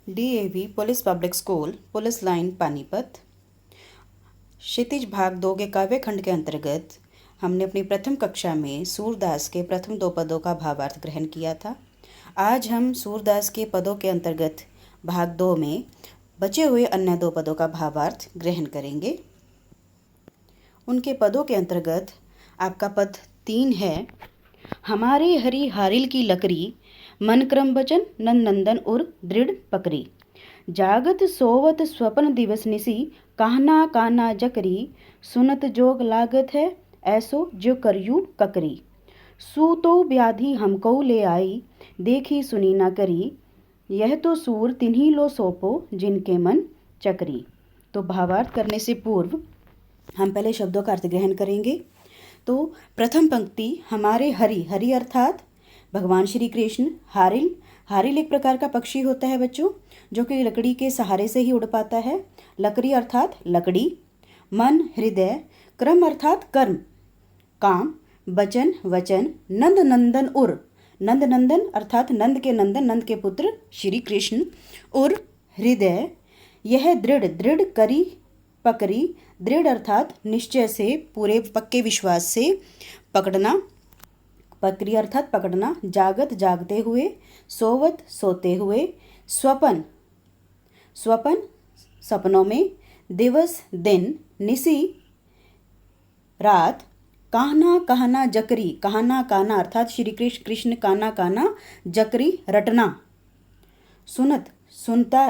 DAV police public school police line Panipat Kshitij भाग 2 के काव्य खंड के अंतर्गत हमने अपनी प्रथम कक्षा में सूरदास के प्रथम 2 पदों का भावार्थ ग्रहण किया था। आज हम सूरदास के पदों के अंतर्गत भाग 2 में बचे हुए अन्य 2 पदों का भावार्थ ग्रहण करेंगे। उनके पदों के अंतर्गत आपका पद 3 है। हमारे हरि हारिल की लकड़ी मन क्रम बचन नंद नंदन उर दृढ़ पकड़ी। जागत सोवत स्वप्न दिवस निसी कहना काना जकरी। सुनत जोग लागत है ऐसो जो करयू ककरी। सूतो व्याधि हमको ले आई देखी सुनी ना करी। यह तो सूर तिन्ही लो सौंपो जिनके मन चकरी। तो भावार्थ करने से पूर्व हम पहले शब्दों का अर्थ ग्रहण करेंगे। तो प्रथम पंक्ति हमारे हरि, हरि अर्थात भगवान श्री कृष्ण। हारिल, हारिल एक प्रकार का पक्षी होता है बच्चों, जो कि लकड़ी के सहारे से ही उड़ पाता है। लकड़ी अर्थात लकड़ी। मन हृदय। क्रम अर्थात कर्म काम। बचन वचन। नंद नंदन उर, नंद नंदन अर्थात नंद के नंदन, नंद के पुत्र श्री कृष्ण। उर हृदय। यह दृढ़, दृढ़ करी पकड़ी। दृढ़ अर्थात निश्चय से, पूरे पक्के विश्वास से पकड़ना। पकड़ी अर्थात पकड़ना। जागत जागते हुए। सोवत सोते हुए। स्वपन स्वपन सपनों में। दिवस दिन। निसी रात। कहना कहना जकरी, कहना काना अर्थात श्री कृष्ण काना काना, जकरी रटना। सुनत सुनता,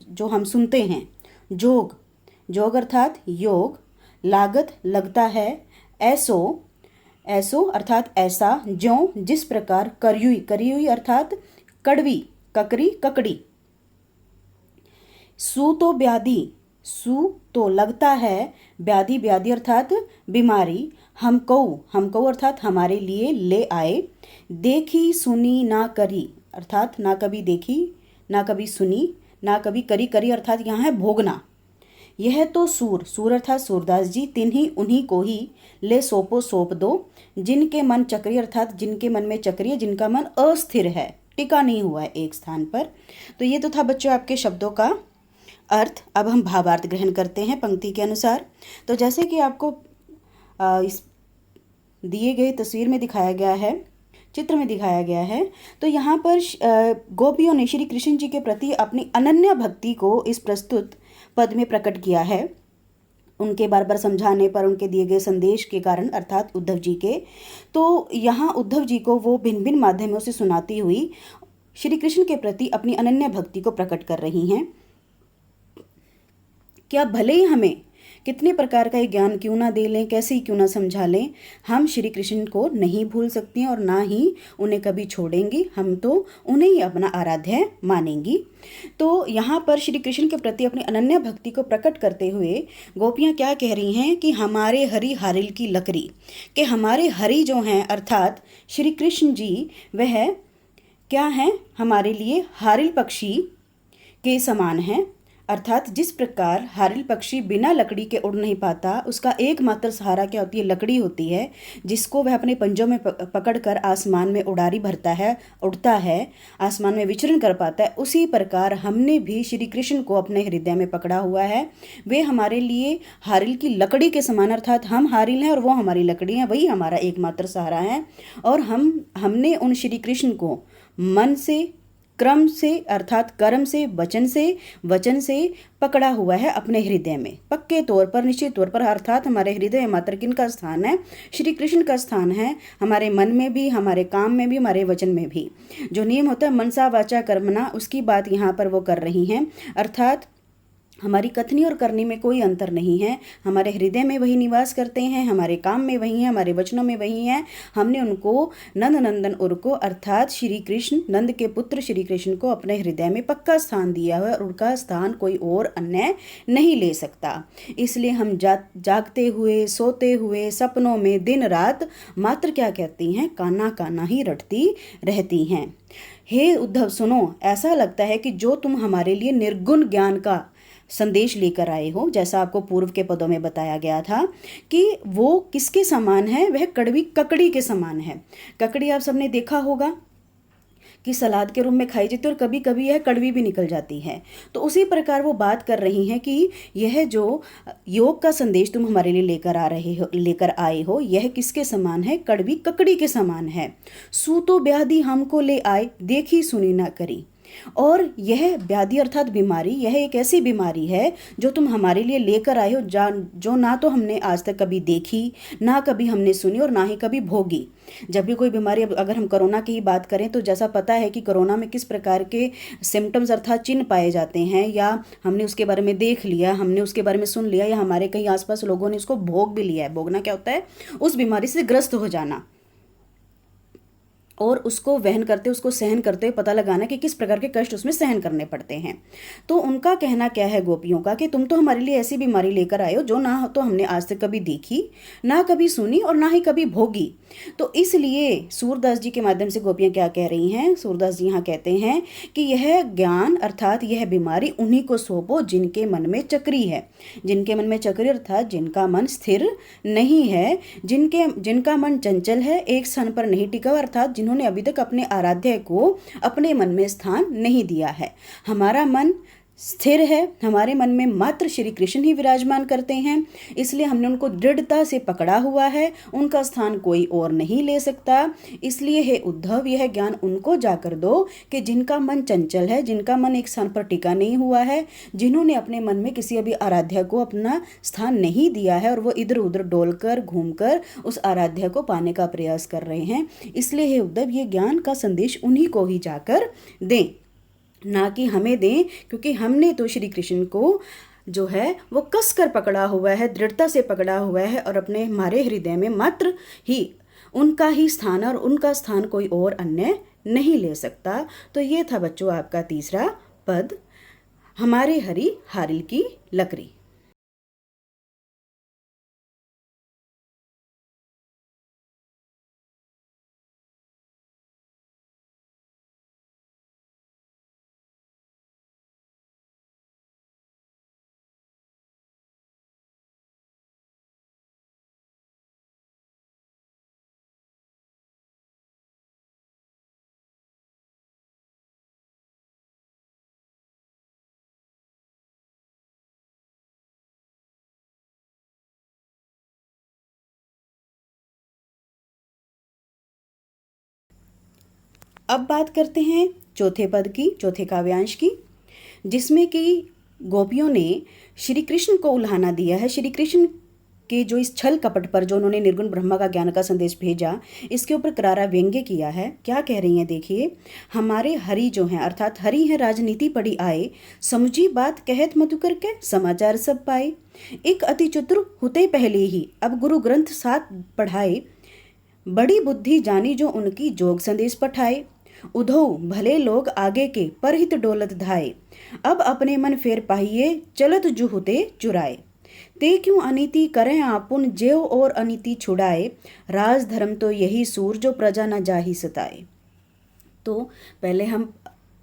जो हम सुनते हैं। जोग, जोग अर्थात योग। लागत लगता है। ऐसो, ऐसो अर्थात ऐसा, ज्यों जिस प्रकार। करयुई, करयुई अर्थात कड़वी, ककरी ककड़ी। सू तो व्याधि, सू तो लगता है। व्याधि, व्याधि अर्थात बीमारी। हमको, हमको अर्थात हमारे लिए ले आए। देखी सुनी ना करी अर्थात ना कभी देखी ना कभी सुनी ना कभी करी, करी अर्थात यहाँ है भोगना। यह तो सूर, सूर अर्थात सूरदास जी। तिन्ही उन्हीं को ही ले सौंपो सौंप दो। जिनके मन चक्री अर्थात जिनके मन में चक्री है, जिनका मन अस्थिर है, टिका नहीं हुआ है एक स्थान पर। तो ये तो था बच्चों आपके शब्दों का अर्थ। अब हम भावार्थ ग्रहण करते हैं पंक्ति के अनुसार। तो जैसे कि आपको इस दिए गए तस्वीर में दिखाया गया है, चित्र में दिखाया गया है, तो यहाँ पर गोपियों ने श्री कृष्ण जी के प्रति अपनी अनन्य भक्ति को इस प्रस्तुत पद में प्रकट किया है। उनके बार बार समझाने पर, उनके दिए गए संदेश के कारण अर्थात उद्धव जी के। तो यहाँ उद्धव जी को वो भिन्न भिन्न माध्यमों से सुनाती हुई श्री कृष्ण के प्रति अपनी अनन्य भक्ति को प्रकट कर रही हैं। क्या भले ही हमें कितने प्रकार का ये ज्ञान क्यों ना दे लें, कैसे ही क्यों ना समझा लें, हम श्री कृष्ण को नहीं भूल सकती हैं और ना ही उन्हें कभी छोड़ेंगी। हम तो उन्हें ही अपना आराध्य मानेंगी। तो यहाँ पर श्री कृष्ण के प्रति अपनी अनन्य भक्ति को प्रकट करते हुए गोपियाँ क्या कह रही हैं कि हमारे हरि हारिल की लकड़ी, कि हमारे हरि जो हैं अर्थात श्री कृष्ण जी, वह क्या हैं, हमारे लिए हारिल पक्षी के समान हैं। अर्थात जिस प्रकार हारिल पक्षी बिना लकड़ी के उड़ नहीं पाता, उसका एकमात्र सहारा क्या होती है, लकड़ी होती है, जिसको वह अपने पंजों में पकड़कर आसमान में उड़ारी भरता है, उड़ता है, आसमान में विचरण कर पाता है। उसी प्रकार हमने भी श्री कृष्ण को अपने हृदय में पकड़ा हुआ है। वे हमारे लिए हारिल की लकड़ी के समान, अर्थात हम हारिल हैं और वो हमारी लकड़ी हैं, वही हमारा एकमात्र सहारा है। और हमने उन श्री कृष्ण को मन से, क्रम से अर्थात कर्म से, वचन से पकड़ा हुआ है अपने हृदय में, पक्के तौर पर, निश्चित तौर पर। अर्थात हमारे हृदय मात्र किनका स्थान है, श्री कृष्ण का स्थान है। हमारे मन में भी, हमारे काम में भी, हमारे वचन में भी। जो नियम होता है मनसा वाचा कर्मणा, उसकी बात यहाँ पर वो कर रही हैं। अर्थात हमारी कथनी और करनी में कोई अंतर नहीं है। हमारे हृदय में वही निवास करते हैं, हमारे काम में वही हैं, हमारे वचनों में वही हैं। हमने उनको नंद नंदन उर को अर्थात श्री कृष्ण, नंद के पुत्र श्री कृष्ण को अपने हृदय में पक्का स्थान दिया हुआ है और उनका स्थान कोई और अन्य नहीं ले सकता। इसलिए हम जागते हुए, सोते हुए, सपनों में, दिन रात मात्र क्या कहती हैं, काना काना ही रटती रहती हैं। हे उद्धव सुनो, ऐसा लगता है कि जो तुम हमारे लिए निर्गुण ज्ञान का संदेश लेकर आए हो, जैसा आपको पूर्व के पदों में बताया गया था कि वो किसके समान है, वह कड़वी ककड़ी के समान है। ककड़ी आप सबने देखा होगा कि सलाद के रूप में खाई जाती है और कभी कभी यह कड़वी भी निकल जाती है। तो उसी प्रकार वो बात कर रही हैं कि यह जो योग का संदेश तुम हमारे लिए लेकर आए हो, यह किसके समान है? कड़वी ककड़ी के समान है। सूतो व्याधि हमको ले आए, देखी सुनी ना करी। और यह व्याधि अर्थात बीमारी, यह एक ऐसी बीमारी है जो तुम हमारे लिए लेकर आए हो, जो ना तो हमने आज तक कभी देखी, ना कभी हमने सुनी और ना ही कभी भोगी। जब भी कोई बीमारी, अगर हम कोरोना की ही बात करें तो जैसा पता है कि कोरोना में किस प्रकार के सिम्टम्स अर्थात चिन्ह पाए जाते हैं, या हमने उसके बारे में देख लिया, हमने उसके बारे में सुन लिया, या हमारे कहीं आसपास लोगों ने उसको भोग भी लिया है। भोगना क्या होता है? उस बीमारी से ग्रस्त हो जाना और उसको वहन करते, उसको सहन करते पता लगाना कि किस प्रकार के कष्ट उसमें सहन करने पड़ते हैं। तो उनका कहना क्या है गोपियों का, कि तुम तो हमारे लिए ऐसी बीमारी लेकर आए हो जो ना तो हमने आज तक कभी देखी, ना कभी सुनी और ना ही कभी भोगी। तो इसलिए सूरदास जी के माध्यम से गोपियाँ क्या कह रही हैं? सूरदास जी यहाँ कहते हैं कि यह ज्ञान अर्थात यह बीमारी उन्हीं को सौंपो जिनके मन में है। जिनके मन में अर्थात जिनका मन स्थिर नहीं है, जिनका मन चंचल है, एक स्थान पर नहीं टिका, अर्थात जिन्होंने अभी तक अपने आराध्य को अपने मन में स्थान नहीं दिया है। हमारा मन स्थिर है, हमारे मन में मात्र श्री कृष्ण ही विराजमान करते हैं, इसलिए हमने उनको दृढ़ता से पकड़ा हुआ है, उनका स्थान कोई और नहीं ले सकता। इसलिए हे उद्धव, यह ज्ञान उनको जाकर दो कि जिनका मन चंचल है, जिनका मन एक स्थान पर टिका नहीं हुआ है, जिन्होंने अपने मन में किसी अभी आराध्य को अपना स्थान नहीं दिया है और वो इधर उधर डोलकर घूमकर उस आराध्य को पाने का प्रयास कर रहे हैं। इसलिए हे उद्धव, ये ज्ञान का संदेश उन्हीं को ही जाकर दें, ना कि हमें दें, क्योंकि हमने तो श्री कृष्ण को जो है वो कस कर पकड़ा हुआ है, दृढ़ता से पकड़ा हुआ है और अपने हमारे हृदय में मात्र ही उनका ही स्थान, और उनका स्थान कोई और अन्य नहीं ले सकता। तो ये था बच्चों आपका तीसरा पद, हमारे हरि हारिल की लकड़ी। अब बात करते हैं चौथे पद की, चौथे काव्यांश की, जिसमें कि गोपियों ने श्री कृष्ण को उल्हाना दिया है। श्री कृष्ण के जो इस छल कपट पर जो उन्होंने निर्गुण ब्रह्मा का ज्ञान का संदेश भेजा, इसके ऊपर करारा व्यंग्य किया है। क्या कह रही हैं देखिए, हमारे हरि जो हैं अर्थात हरि है राजनीति पड़ी आए, समझी बात कहत मधुकर के समाचार सब पाए। एक अति चतुर हुते पहले ही, अब गुरु ग्रंथ साथ पढ़ाए, बड़ी बुद्धि जानी जो उनकी जोग संदेश पठाए। उधो भले लोग आगे के परहित डोलत धाए, अब अपने मन फेर पाहिए चलत जुहुते चुराए। ते क्यों अनीति करें आपुन जेव और अनीति छुड़ाए, राज धर्म तो यही सूर जो प्रजा न जाही सताए। तो पहले हम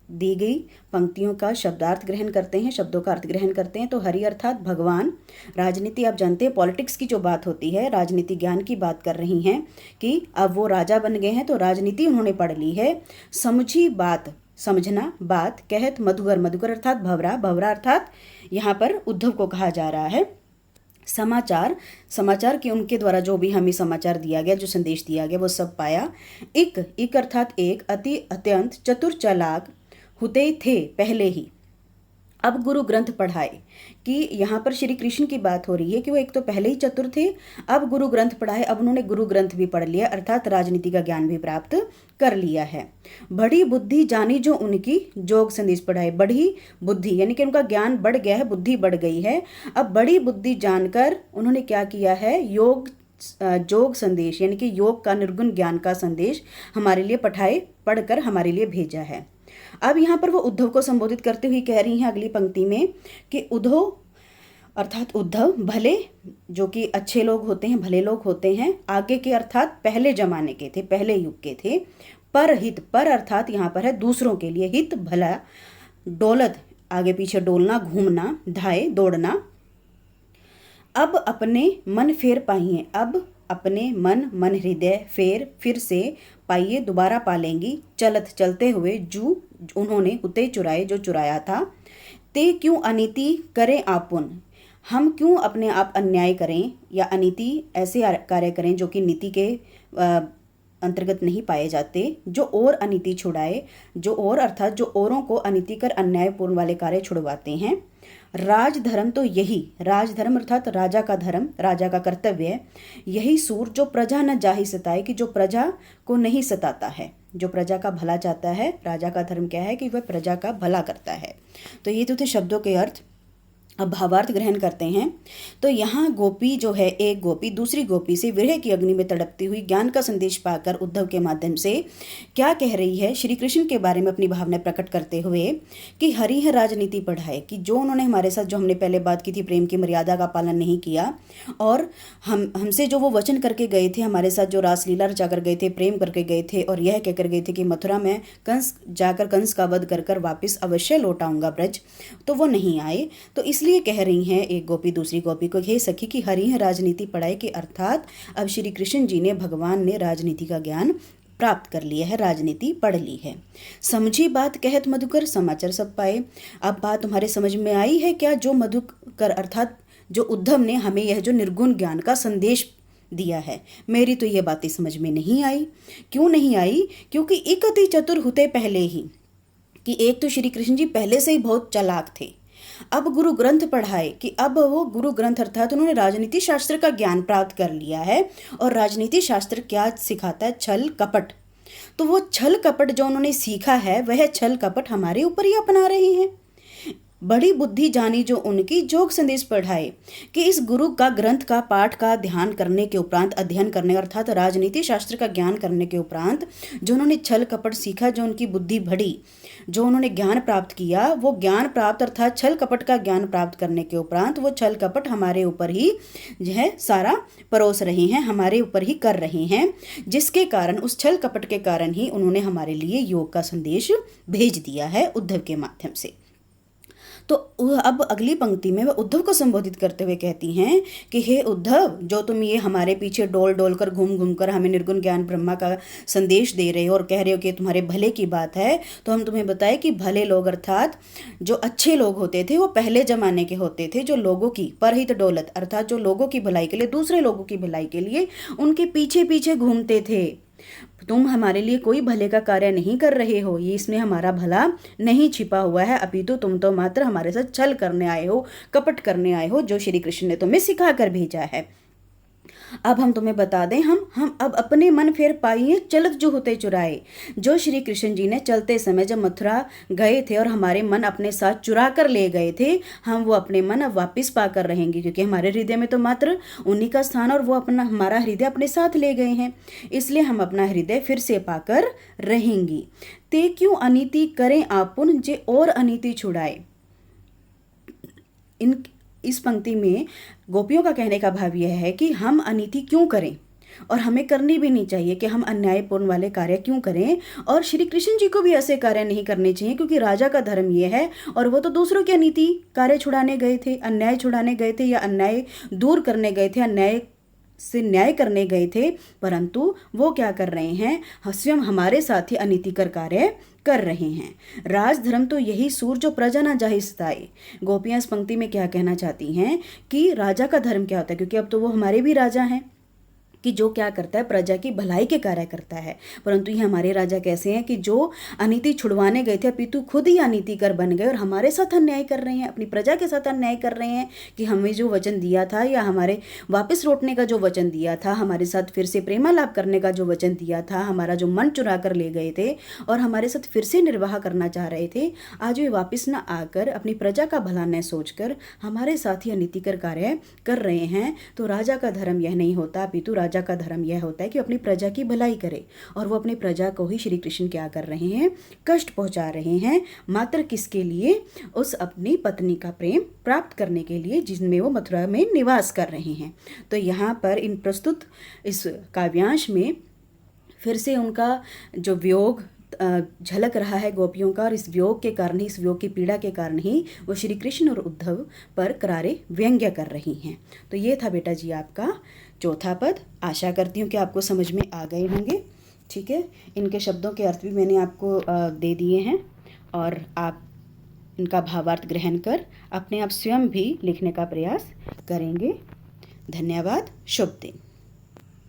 दी गई पंक्तियों का शब्दार्थ ग्रहण करते हैं, शब्दों का अर्थ ग्रहण करते हैं। तो हरि अर्थात भगवान, राजनीति आप जानते हैं पॉलिटिक्स की जो बात होती है, राजनीति ज्ञान की बात कर रही हैं कि अब वो राजा बन गए हैं तो राजनीति उन्होंने पढ़ ली है। समझी बात, समझना, बात, कहत मधुकर, मधुकर अर्थात भवरा, भवरा अर्थात यहाँ पर उद्धव को कहा जा रहा है। समाचार, समाचार के उनके द्वारा जो भी हमें समाचार दिया गया, जो संदेश दिया गया वो सब पाया। इक अर्थात एक, अति अत्यंत, चतुर चालाक हुते थे पहले ही, अब गुरु ग्रंथ पढ़ाए, कि यहाँ पर श्री कृष्ण की बात हो रही है कि वो एक तो पहले ही चतुर थे, अब गुरु ग्रंथ पढ़ाए, अब उन्होंने गुरु ग्रंथ भी पढ़ लिया अर्थात राजनीति का ज्ञान भी प्राप्त कर लिया है। बड़ी बुद्धि जानी जो उनकी जोग संदेश पढ़ाए, बड़ी बुद्धि यानी कि उनका ज्ञान बढ़ गया है, बुद्धि बढ़ गई है। अब बड़ी बुद्धि जानकर उन्होंने क्या किया है, जोग संदेश यानी कि योग का निर्गुण ज्ञान का संदेश हमारे लिए पढ़कर हमारे लिए भेजा है। अब यहाँ पर वो उद्धव को संबोधित करते हुए कह रही हैं अगली पंक्ति में कि उद्धव अर्थात उद्धव भले, जो कि अच्छे लोग होते हैं, भले लोग होते हैं, आगे के अर्थात पहले जमाने के थे, पहले युग के थे। पर हित, पर अर्थात यहाँ पर है दूसरों के लिए, हित भला, डोलत आगे पीछे डोलना, घूमना, धाए दौड़ना। अब अपने मन फेर पाइए, अब अपने मन मन हृदय फिर से पाइए दोबारा पालेंगी, चलत चलते हुए जू उन्होंने हुते चुराए जो चुराया था। ते क्यों अनीति करें आपुन, हम क्यों अपने आप अन्याय करें या अनीति ऐसे कार्य करें जो कि नीति के अंतर्गत नहीं पाए जाते। जो और अनीति छुड़ाए, जो और अर्थात जो औरों को अनीति कर अन्यायपूर्ण वाले कार्य छुड़वाते हैं। राजधर्म तो यही, राजधर्म अर्थात राजा का धर्म, राजा का कर्तव्य, यही सूर जो प्रजा न जाहि सताए, कि जो प्रजा को नहीं सताता है, जो प्रजा का भला चाहता है। राजा का धर्म क्या है कि वह प्रजा का भला करता है। तो ये तो थे शब्दों के अर्थ। अब भावार्थ ग्रहण करते हैं। तो यहाँ गोपी जो है, एक गोपी दूसरी गोपी से विरह की अग्नि में तड़पती हुई ज्ञान का संदेश पाकर उद्धव के माध्यम से क्या कह रही है, श्री कृष्ण के बारे में अपनी भावना प्रकट करते हुए कि हरि है राजनीति पढ़ाए, कि जो उन्होंने हमारे साथ, जो हमने पहले बात की थी, प्रेम की मर्यादा का पालन नहीं किया और हमसे जो वो वचन करके गए थे, हमारे साथ जो रासलीला रचा कर गए थे, प्रेम करके गए थे और यह कहकर गए थे कि मथुरा में कंस जाकर कंस का वध कर वापस अवश्य लौट आऊंगा ब्रज, तो वो नहीं आए। तो इसलिए कह रही हैं एक गोपी दूसरी गोपी को, हे सखी कि हरि है राजनीति पढ़ाए, कि अर्थात अब श्री कृष्ण जी ने, भगवान ने राजनीति का ज्ञान प्राप्त कर लिया है, राजनीति पढ़ ली है। समझी बात कहत मधुकर समाचार सब पाए। अब बात तुम्हारे समझ में आई है क्या, जो मधुकर अर्थात जो उद्धव ने हमें यह जो निर्गुण ज्ञान का संदेश दिया है, मेरी तो ये बातें समझ में नहीं आई। क्यों नहीं आई? क्योंकि एक अति चतुर होते पहले ही, कि एक तो श्री कृष्ण जी पहले से ही बहुत चालाक थे। अब गुरु ग्रंथ पढ़ाए, कि अब वो गुरु ग्रंथ अर्थात उन्होंने राजनीति शास्त्र का ज्ञान प्राप्त कर लिया है। और राजनीति शास्त्र क्या सिखाता है? छल कपट। तो वो छल कपट जो उन्होंने सीखा है, वह छल कपट हमारे ऊपर ही अपना रहे हैं। बड़ी बुद्धि जानी जो उनकी, जोग संदेश पढ़ाए, कि इस गुरु का ग्रंथ का पाठ का ध्यान करने के उपरांत, अध्ययन करने अर्थात राजनीति शास्त्र का ज्ञान करने के उपरांत जो उन्होंने छल कपट सीखा, जो उनकी बुद्धि बढ़ी, जो उन्होंने ज्ञान प्राप्त किया, वो ज्ञान प्राप्त अर्थात छल कपट का ज्ञान प्राप्त करने के उपरांत वो छल कपट हमारे ऊपर ही जो है सारा परोस रहे हैं, हमारे ऊपर ही कर रहे हैं, जिसके कारण, उस छल कपट के कारण ही उन्होंने हमारे लिए योग का संदेश भेज दिया है उद्धव के माध्यम से। तो अब अगली पंक्ति में वह उद्धव को संबोधित करते हुए कहती हैं कि हे उद्धव, जो तुम ये हमारे पीछे डोल डोल कर घूम घूम कर हमें निर्गुण ज्ञान ब्रह्मा का संदेश दे रहे हो और कह रहे हो कि तुम्हारे भले की बात है, तो हम तुम्हें बताएं कि भले लोग अर्थात जो अच्छे लोग होते थे वो पहले जमाने के होते थे, जो लोगों की परहित डोलत अर्थात जो लोगों की भलाई के लिए, दूसरे लोगों की भलाई के लिए उनके पीछे पीछे घूमते थे। तुम हमारे लिए कोई भले का कार्य नहीं कर रहे हो, ये इसमें हमारा भला नहीं छिपा हुआ है, अपितु तुम तो मात्र हमारे साथ छल करने आए हो, कपट करने आए हो, जो श्री कृष्ण ने तुम्हें सिखा कर भेजा है। अब हम तुम्हें बता दें, हम अब अपने मन फेर पाइए, चलत जो होते चुराए। जो श्री कृष्ण जी ने चलते समय जब मथुरा गए थे और हमारे मन अपने साथ चुरा कर ले गए थे, हम वो अपने मन अब वापिस पाकर रहेंगे, क्योंकि हमारे हृदय में तो मात्र उन्हीं का स्थान और वो अपना हमारा हृदय अपने साथ ले गए हैं, इसलिए हम अपना हृदय फिर से पाकर रहेंगी। ते क्यों अनीति करें आपुन, जे और अनीति छुड़ाए। इस पंक्ति में गोपियों का कहने का भाव यह है कि हम अनीति क्यों करें, और हमें करनी भी नहीं चाहिए कि हम अन्यायपूर्ण वाले कार्य क्यों करें, और श्री कृष्ण जी को भी ऐसे कार्य नहीं करने चाहिए, क्योंकि राजा का धर्म ये है और वो तो दूसरों की अनीति कार्य छुड़ाने गए थे, अन्याय छुड़ाने गए थे या अन्याय दूर करने गए थे, अन्याय से न्याय करने गए थे, परंतु वो क्या कर रहे हैं, स्वयं हमारे साथ ही अनीतिकर कार्य कर रहे हैं। राजधर्म तो यही सूर जो प्रजा ना जाहि सताए। गोपियां इस पंक्ति में क्या कहना चाहती हैं कि राजा का धर्म क्या होता है, क्योंकि अब तो वो हमारे भी राजा हैं, कि जो क्या करता है, प्रजा की भलाई के कार्य करता है। परंतु ये हमारे राजा कैसे हैं कि जो अनीति छुड़वाने गए थे, अपितु खुद ही अनीतिकर बन गए और हमारे साथ अन्याय कर रहे हैं, अपनी प्रजा के साथ अन्याय कर रहे हैं, कि हमें जो वचन दिया था या हमारे वापस लौटने का जो वचन दिया था, हमारे साथ फिर से प्रेमालाप करने का जो वचन दिया था, हमारा जो मन चुरा कर ले गए थे और हमारे साथ फिर से निर्वाह करना चाह रहे थे, आज वे वापस न आकर अपनी प्रजा का भला न सोचकर हमारे साथ ही अनीतिकर कार्य कर रहे हैं। तो राजा का धर्म यह नहीं होता, अपितु राजा का धर्म यह होता है कि अपनी प्रजा की भलाई करे, और वो अपनी प्रजा को ही श्री कृष्ण क्या कर रहे हैं, कष्ट पहुंचा रहे हैं, मात्र किसके लिए, उस अपनी पत्नी का प्रेम प्राप्त करने के लिए, जिसमें वो मथुरा में निवास कर रहे हैं। तो यहाँ पर इन प्रस्तुत इस काव्यांश में फिर से उनका जो वियोग झलक रहा है गोपियों का, और इस वियोग के कारण ही, इस वियोग की पीड़ा के कारण ही वो श्री कृष्ण और उद्धव पर करारे व्यंग्य कर रही हैं। तो ये था बेटा जी आपका चौथा पद। आशा करती हूँ कि आपको समझ में आ गए होंगे। ठीक है, इनके शब्दों के अर्थ भी मैंने आपको दे दिए हैं, और आप इनका भावार्थ ग्रहण कर अपने आप स्वयं भी लिखने का प्रयास करेंगे। धन्यवाद। शुभ दिन।